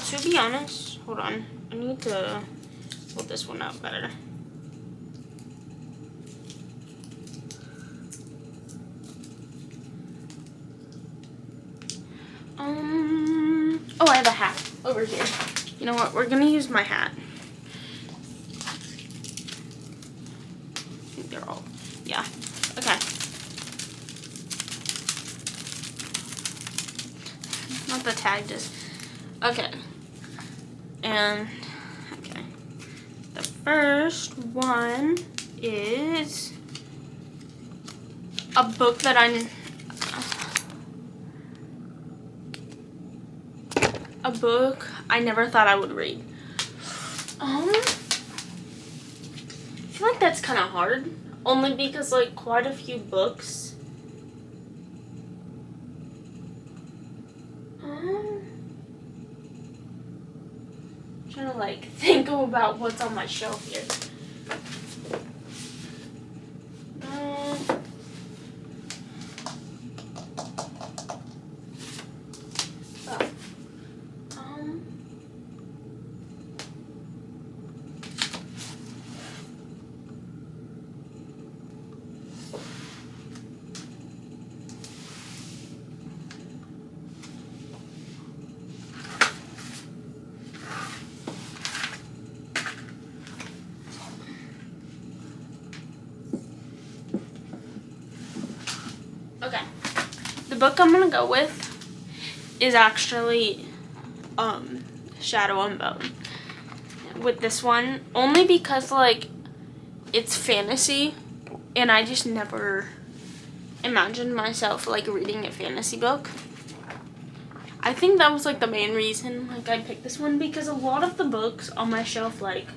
to be honest, hold on. I need to hold this one out better. Oh, I have a hat over here. You know what? We're gonna use my hat. I think they're all, yeah. Okay. Not the tag, just, okay. And, okay. The first one is a book that I never thought I would read. I feel like that's kind of hard, only because like quite a few books. Trying to like think about what's on my shelf here. Okay, the book I'm gonna go with is actually Shadow and Bone. With this one, only because like it's fantasy, and I just never imagined myself like reading a fantasy book. I think that was like the main reason like I picked this one, because a lot of the books on my shelf, like,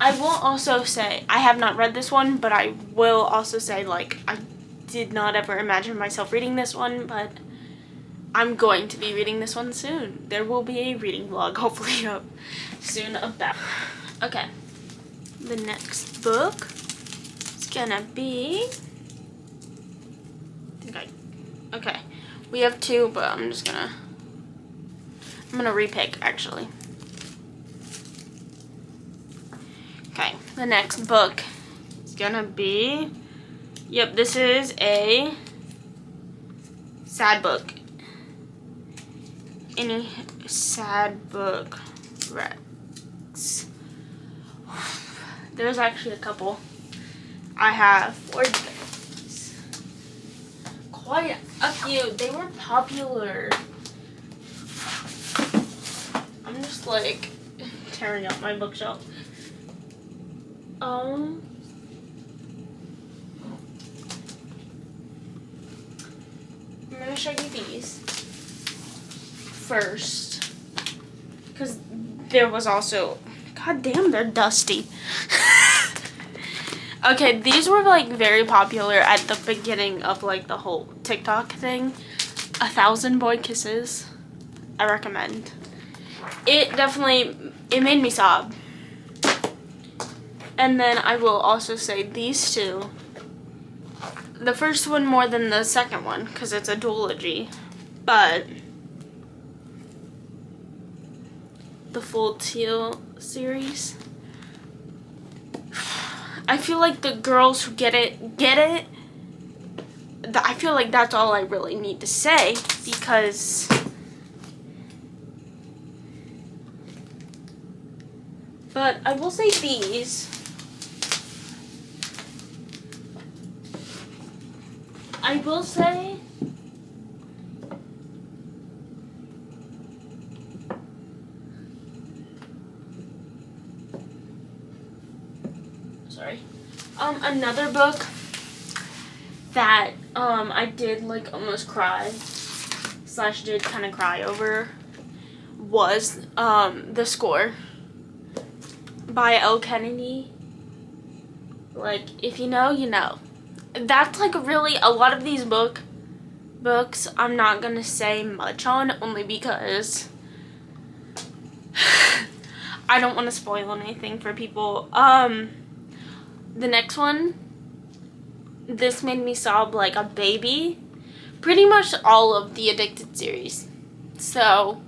I will also say I have not read this one, but I will also say like I did not ever imagine myself reading this one, but I'm going to be reading this one soon. There will be a reading vlog hopefully up soon about. Okay, the next book is gonna be, okay, we have two, but I'm gonna repick actually. Okay, the next book is gonna be, yep, this is a sad book. Any sad book Rex. There's actually a couple. I have 4 books. Quite a few. They were popular. I'm just like tearing up my bookshelf. I'm gonna show you these first, because there was also, god damn, they're dusty. Okay, these were like very popular at the beginning of like the whole TikTok thing. 1,000 Boy Kisses. I recommend. It made me sob. And then I will also say these two. The first one more than the second one, because it's a duology. But the Full Teal series, I feel like the girls who get it. I feel like that's all I really need to say, because but I will say these. I will say another book that I did like almost cry / did kind of cry over was The Score by Elle Kennedy. Like, if you know, you know. That's like really a lot of these books I'm not gonna say much on, only because I don't want to spoil anything for people. The next one, this made me sob like a baby. Pretty much all of the Addicted series. So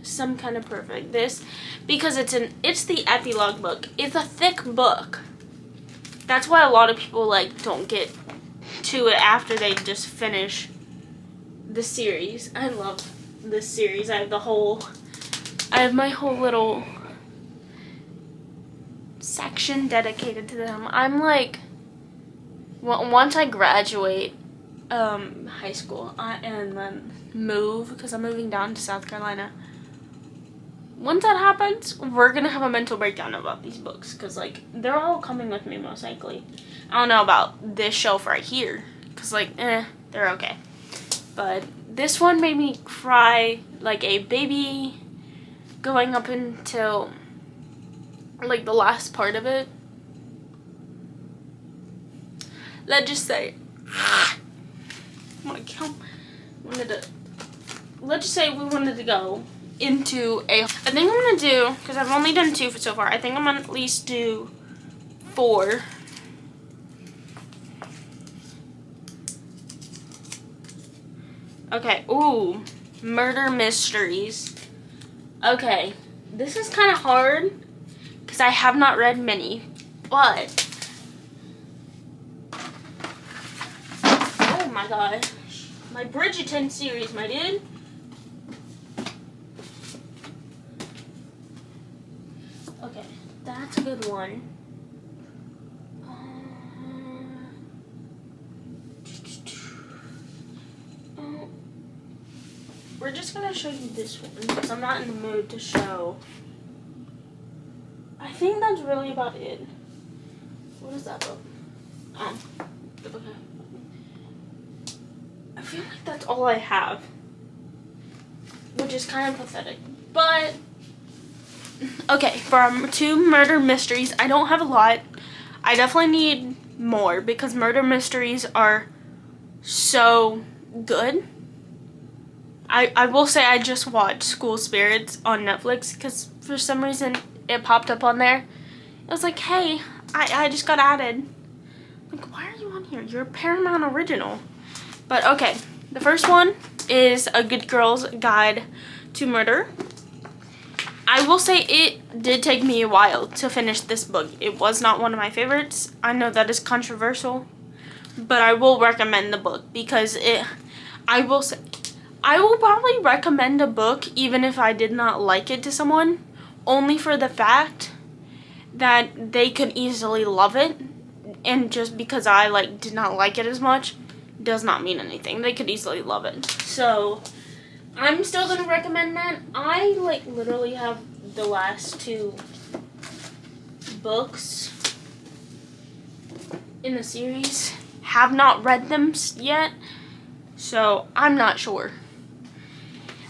some kind of perfect. This, because it's the epilogue book. It's a thick book. That's why a lot of people like don't get to it after they just finish the series. I love this series. I have my whole little section dedicated to them. I'm like, once I graduate high school and then move, because I'm moving down to South Carolina. Once that happens, we're gonna have a mental breakdown about these books, because like they're all coming with me most likely. I don't know about this shelf right here, because like they're okay, but this one made me cry like a baby going up until like the last part of it. Let's just say let's just say we wanted to go into I think I'm gonna do, because I've only done 2 so far, I think I'm gonna at least do 4. Okay, ooh, murder mysteries. Okay, this is kind of hard because I have not read many, but oh my god, my Bridgerton series, my dude. Okay, that's a good one. We're just gonna show you this one because I'm not in the mood to show. I think that's really about it. What is that book? The book. I feel like that's all I have, which is kind of pathetic. But okay, for 2 murder mysteries, I don't have a lot. I definitely need more because murder mysteries are so good. I will say I just watched School Spirits on Netflix because for some reason it popped up on there. It was like, hey, I just got added. Like, why are you on here? You're a Paramount original. But okay, the first one is A Good Girl's Guide to Murder. I will say it did take me a while to finish this book. It was not one of my favorites. I know that is controversial, but I will recommend the book because I will probably recommend a book even if I did not like it to someone, only for the fact that they could easily love it, and just because I did not like it as much does not mean anything. They could easily love it. So I'm still gonna recommend that. I literally have the last 2 books in the series. Have not read them yet, so I'm not sure.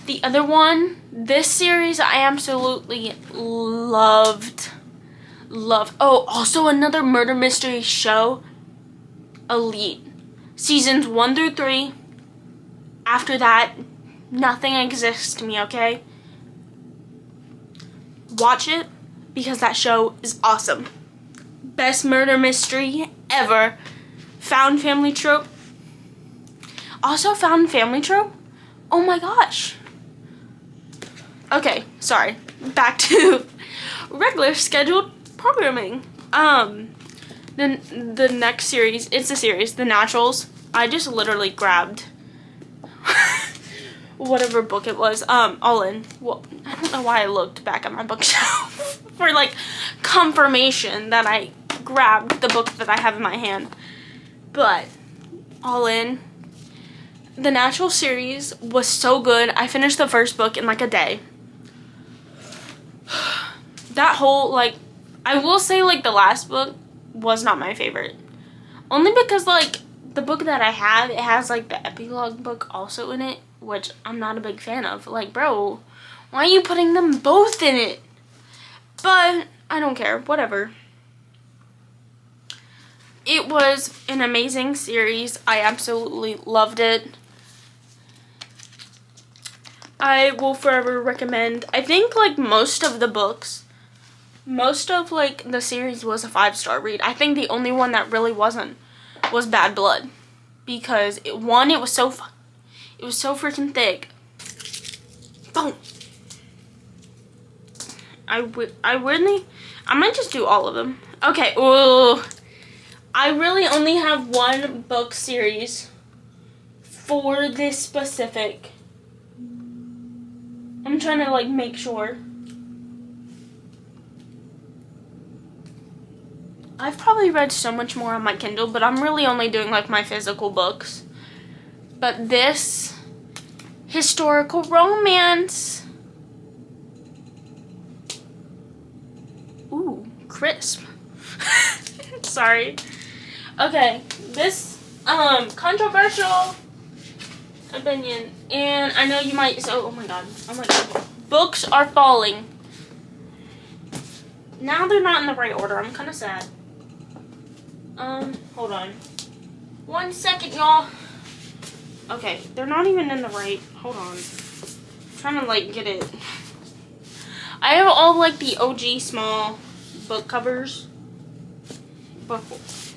The other one, this series I absolutely loved. Oh, also another murder mystery show, Elite. Seasons 1 through 3. After that, nothing exists to me, okay? Watch it because that show is awesome. Best murder mystery ever. Found family trope. Also found family trope. Oh my gosh. Okay, sorry. Back to regular scheduled programming. The next series, it's a series, The Naturals. I just literally grabbed whatever book it was, all in. Well, I don't know why I looked back at my bookshelf for confirmation that I grabbed the book that I have in my hand. But all in, the Natural series was so good. I finished the first book in a day. That whole I will say the last book was not my favorite, only because the book that I have, it has the epilogue book also in it, which I'm not a big fan of. Bro, why are you putting them both in it? But I don't care, whatever. It was an amazing series. I absolutely loved it. I will forever recommend. I think most of the books, most of the series was a 5-star read. I think the only one that really wasn't was Bad Blood, because it was so freaking thick. Boom. I might just do all of them. Okay, ooh. I really only have one book series for this specific. I'm trying to like make sure. I've probably read so much more on my Kindle, but I'm really only doing like my physical books. But this historical romance. Ooh, crisp. Sorry. Okay, this controversial opinion, and I know you might say, oh my god, books are falling. Now they're not in the right order. I'm kind of sad. Hold on. 1 second, y'all. Okay, they're not even in the right. Hold on. I'm trying to like get it. I have all like the OG small book covers.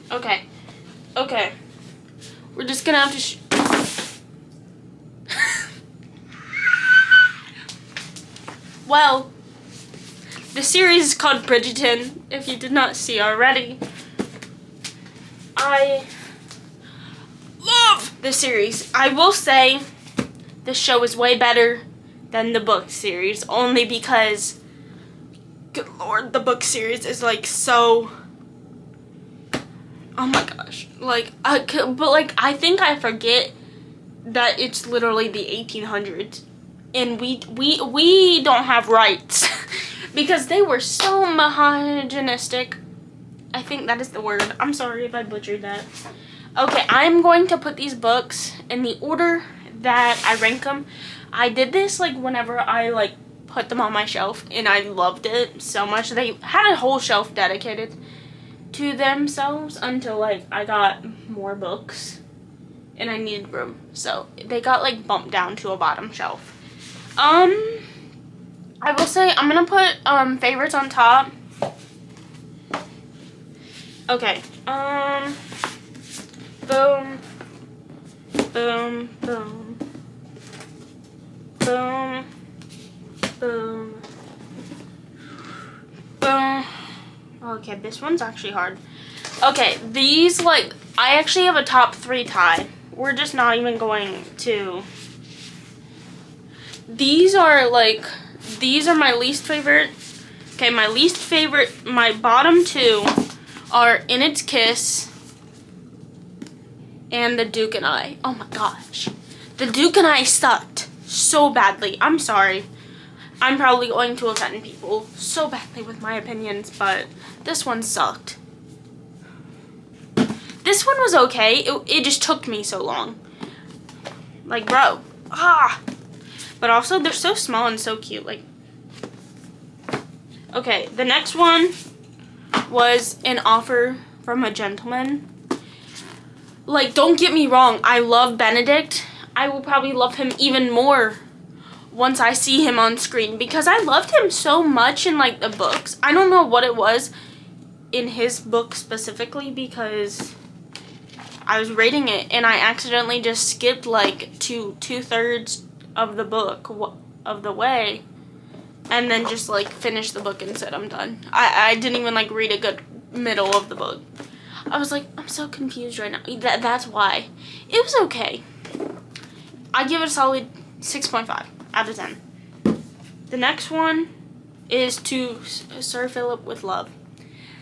Okay. Okay. We're just gonna have to well, the series is called Bridgerton, if you did not see already. I love the series. I will say the show is way better than the book series, only because, good lord, the book series is like so, oh my gosh, like, but like, I think I forget that it's literally the 1800s, and we don't have rights, because they were so misogynistic. I think that is the word. I'm sorry if I butchered that. Okay, I'm going to put these books in the order that I rank them. I did this like whenever I like put them on my shelf, and I loved it so much. They had a whole shelf dedicated to themselves until like I got more books and I needed room. So they got like bumped down to a bottom shelf. I will say I'm gonna put favorites on top. Okay. Boom. Boom. Boom. Boom. Boom. Boom. Okay, this one's actually hard. Okay, these like I actually have a top 3 tie. We're just not even going to. These are my least favorite. Okay, my least favorite, my bottom 2 are In Its Kiss and The Duke and I. Oh my gosh. The Duke and I sucked so badly. I'm sorry. I'm probably going to offend people so badly with my opinions, but this one sucked. This one was okay. It just took me so long. Like, bro. But also, they're so small and so cute. Like, okay, the next one was An Offer from a Gentleman. Like, don't get me wrong. I love Benedict. I will probably love him even more once I see him on screen, because I loved him so much in like the books. I don't know what it was in his book specifically, because I was reading it and I accidentally just skipped like two-thirds of the book of the way, and then just like finished the book and said I'm done. I didn't even like read a good middle of the book. I was like, I'm so confused right now. That's why. It was okay. I give it a solid 6.5 out of 10. The next one is To Sir Philip with Love.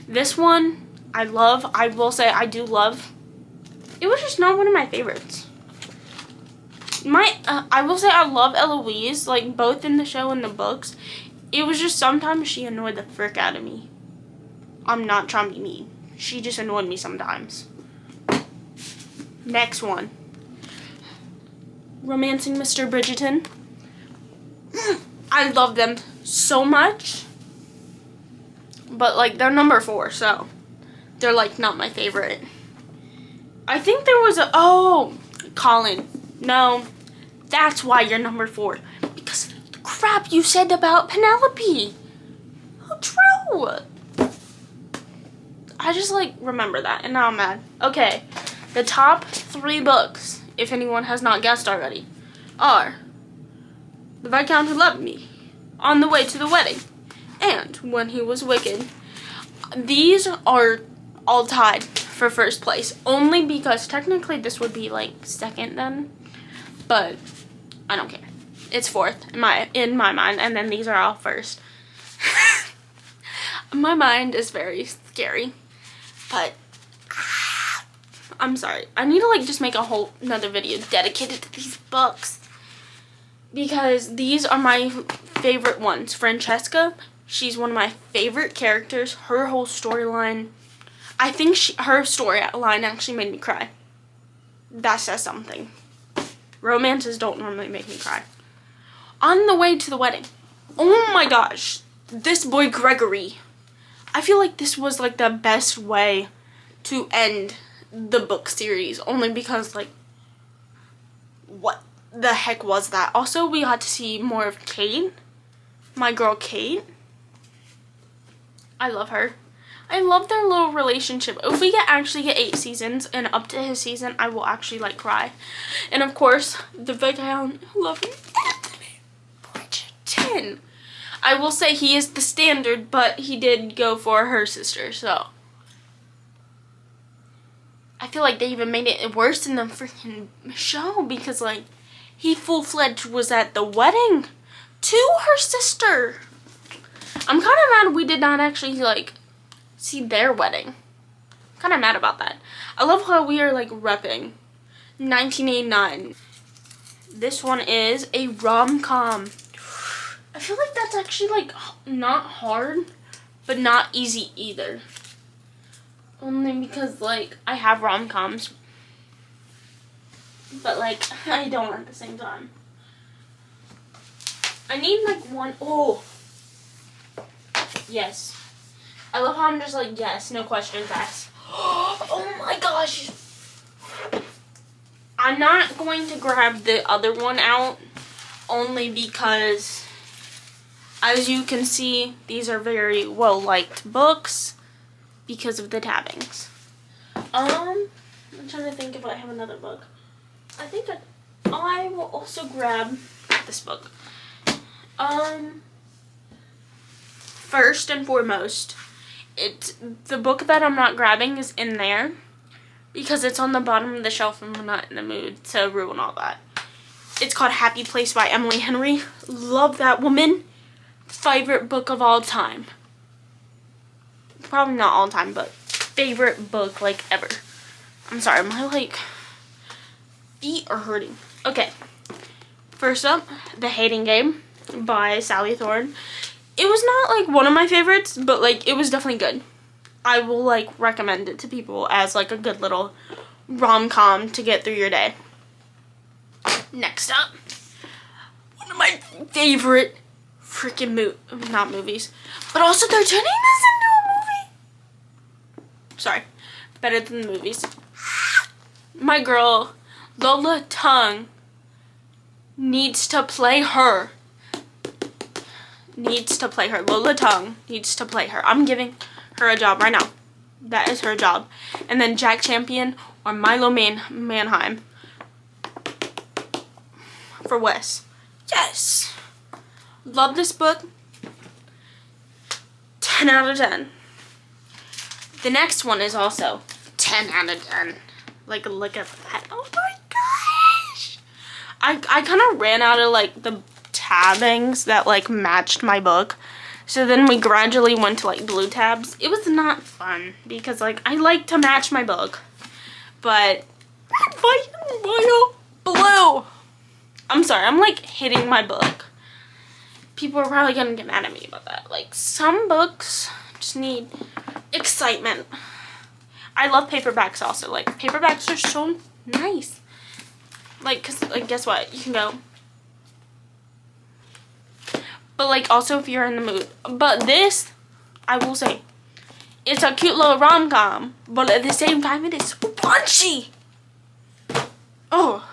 This one I love. I will say I do love. It was just not one of my favorites. I will say I love Eloise, like both in the show and the books. It was just sometimes she annoyed the frick out of me. I'm not trying to be mean. She just annoyed me sometimes. Next one. Romancing Mr. Bridgerton. I love them so much. But like they're number 4, so they're like not my favorite. I think there was Colin. No, that's why you're number 4. Because of the crap you said about Penelope. How true. I just like remember that and now I'm mad. Okay, the top 3 books, if anyone has not guessed already, are The Viscount Who Loved Me, On the Way to the Wedding, and When He Was Wicked. These are all tied for first place, only because technically this would be like second then, but I don't care. It's fourth in my mind, and then these are all first. My mind is very scary, but I'm sorry. I need to like just make a whole another video dedicated to these books, because these are my favorite ones. Francesca, she's one of my favorite characters. Her whole storyline, I think her storyline actually made me cry. That says something. Romances don't normally make me cry. On the Way to the Wedding. Oh my gosh. This boy Gregory. I feel like this was like the best way to end the book series, only because like, what the heck was that? Also, we got to see more of Kate, my girl Kate. I love her. I love their little relationship. If we actually get 8 seasons and up to his season, I will actually like cry. And of course, the Viscount, love him, Anthony Bridgerton. I will say he is the standard, but he did go for her sister, so I feel like they even made it worse in the freaking show, because like he full-fledged was at the wedding to her sister. I'm kind of mad we did not actually like see their wedding. Kind of mad about that. I love how we are like repping 1989. This one is a rom-com. I feel like that's actually like not hard, but not easy either. Only because like I have rom-coms, but like I don't at the same time. I need like one. Oh, yes. I love how I'm just like, yes, no questions asked. Oh my gosh. I'm not going to grab the other one out, only because, as you can see, these are very well-liked books because of the tabbings. I'm trying to think if I have another book. I think I will also grab this book. First and foremost, it's the book that I'm not grabbing is in there because it's on the bottom of the shelf and we're not in the mood to ruin all that. It's called Happy Place by Emily Henry. Love that woman. Favorite book of all time. Probably not all time, but favorite book like ever. I'm sorry, my like feet are hurting. Okay. First up, The Hating Game by Sally Thorne. It was not like one of my favorites, but like it was definitely good. I will like recommend it to people as like a good little rom-com to get through your day. Next up, one of my favorite freaking not movies, but also they're turning this into a movie. Sorry, better than the movies. My girl Lola Tongue needs to play her. Lola Tongue needs to play her. I'm giving her a job right now. That is her job. And then Jack Champion or Milo Manheim for Wes. Yes. Love this book. 10 out of 10. The next one is also 10 out of 10. Like, look at that. Oh my gosh. I kind of ran out of like the tabbings that like matched my book, so then we gradually went to like blue tabs. It was not fun because like I like to match my book, but red, white, and royal blue. I'm sorry, I'm like hitting my book. People are probably gonna get mad at me about that. Like some books just need excitement. I love paperbacks also. Like paperbacks are so nice. Like, cause like guess what? You can go. But like also if you're in the mood. But this, I will say, it's a cute little rom-com, but at the same time it is so punchy. Oh.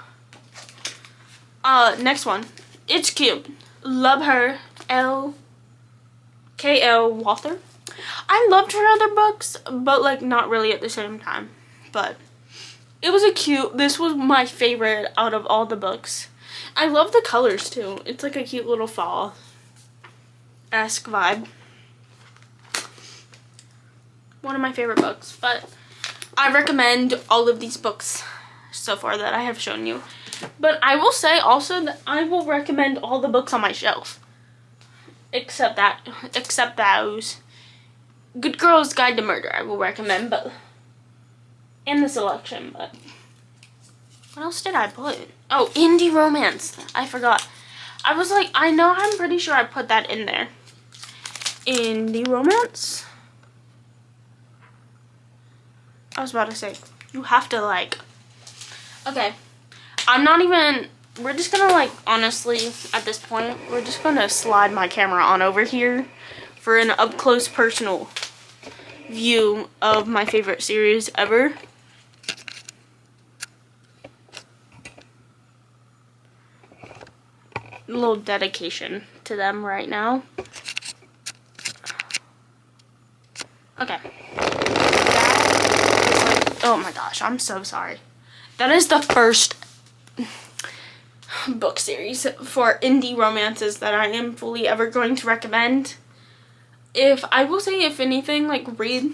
Next one. It's cute. Love Her, L.K.L. Walther. I loved her other books, but like not really at the same time. But it was this was my favorite out of all the books. I love the colors too. It's like a cute little fall-esque vibe. one of my favorite books. But I recommend all of these books so far that I have shown you. But I will say also that I will recommend all the books on my shelf. Except those. Good Girl's Guide to Murder I will recommend, but in the selection, but what else did I put? Oh, Indie Romance. I forgot. I was like, I'm pretty sure I put that in there. Indie Romance? I was about to say, you have to like. Okay. We're just gonna like, honestly, at this point, we're just gonna slide my camera on over here for an up close personal view of my favorite series ever. A little dedication to them right now. Okay. Oh my gosh, I'm so sorry. That is the first book series for indie romances that I am fully ever going to recommend. If I will say, if anything, like read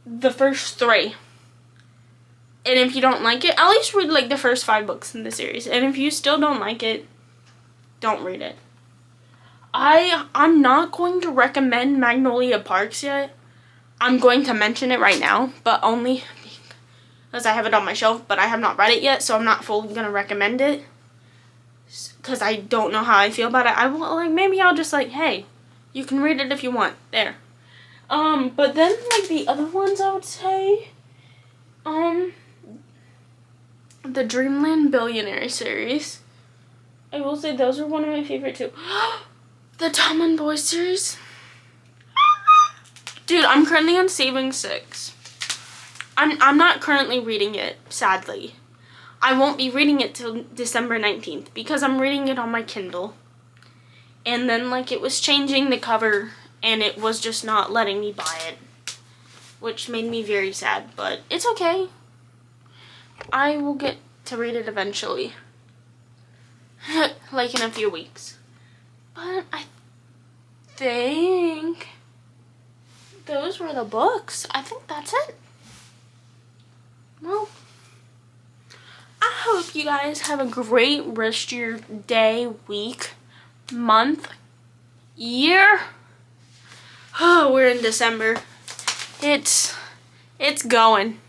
the first 3. And if you don't like it, at least read like the first 5 books in the series. And if you still don't like it, don't read it. I'm not going to recommend Magnolia Parks yet. I'm going to mention it right now, but only because I have it on my shelf, but I have not read it yet, so I'm not fully going to recommend it. Because I don't know how I feel about it. I will, like, maybe I'll just like, hey, you can read it if you want. There. But then, like, the other ones I would say, the Dreamland Billionaire series. I will say those are one of my favorite too. The Tom and Boy series. Dude, I'm currently on Saving 6. I'm not currently reading it, sadly. I won't be reading it till December 19th because I'm reading it on my Kindle. And then, like, it was changing the cover and it was just not letting me buy it, which made me very sad, but it's okay. I will get to read it eventually. Like in a few weeks. But I think those were the books. I think that's it. Well, I hope you guys have a great rest of your day, week, month, year. Oh, we're in December. It's going.